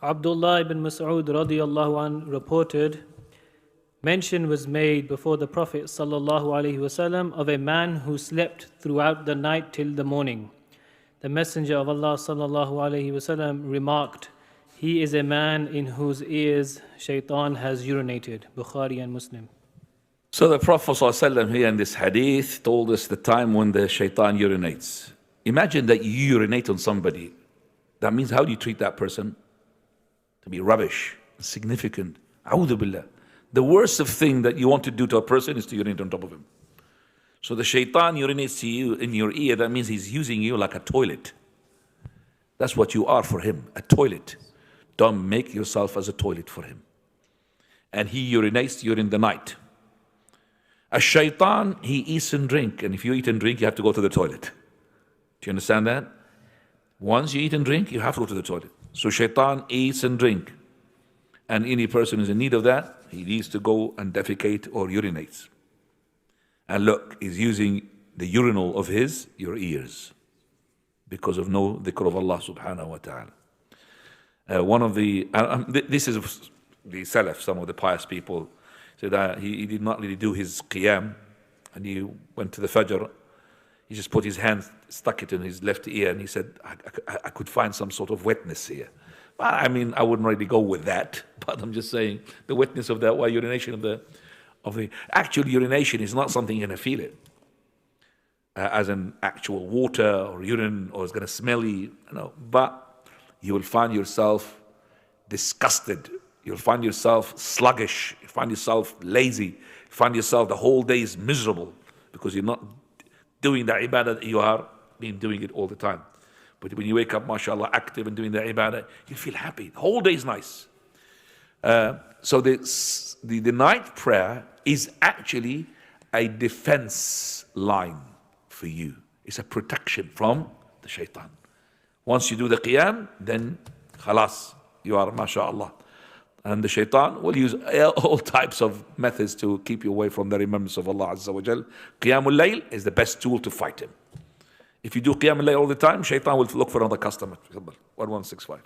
Abdullah ibn Mas'ud radiyallahu anh reported, mention was made before the Prophet sallallahu alaihi wasallam of a man who slept throughout the night till the morning. The Messenger of Allah sallallahu alaihi wasallam remarked, he is a man in whose ears shaitan has urinated. Bukhari and Muslim. So the Prophet ﷺ here in this hadith told us the time when the shaitan urinates. Imagine that you urinate on somebody. That means how do you treat that person? To be rubbish, insignificant. A'udhu billah. The worst of thing that you want to do to a person is to urinate on top of him. So the shaitan urinates to you in your ear. That means he's using you like a toilet. That's what you are for him, a toilet. Don't make yourself as a toilet for him. And he urinates during the night. A shaitan, he eats and drink. And if you eat and drink, you have to go to the toilet. Do you understand that? Once you eat and drink, you have to go to the toilet. So shaitan eats and drink. And any person who's in need of that, he needs to go and defecate or urinates. And look, he's using the urinal of your ears. Because of no dhikr of Allah subhanahu wa ta'ala. One of the, this is the Salaf, some of the pious people, said that he did not really do his qiyam. And he went to the Fajr. He just put his hand, stuck it in his left ear, and he said, I could find some sort of wetness here. Well, I mean, I wouldn't really go with that, but I'm just saying the wetness of that, urination of the actual urination is not something you're going to feel it. As an actual water or urine, or it's going to smell you, but you will find yourself disgusted. You'll find yourself sluggish. You find yourself lazy. You find yourself the whole day is miserable because you're not doing the ibadah that you are doing it all the time. But when you wake up, mashallah, active and doing the ibadah, you feel happy. The whole day is nice. So the night prayer is actually a defense line for you. It's a protection from the shaitan. Once you do the qiyam, then khalas, you are mashallah. And the shaitan will use all types of methods to keep you away from the remembrance of Allah Azza wa Jal. Qiyamul Layl is the best tool to fight him. If you do Qiyamul Layl all the time, shaitan will look for another customer. 1165.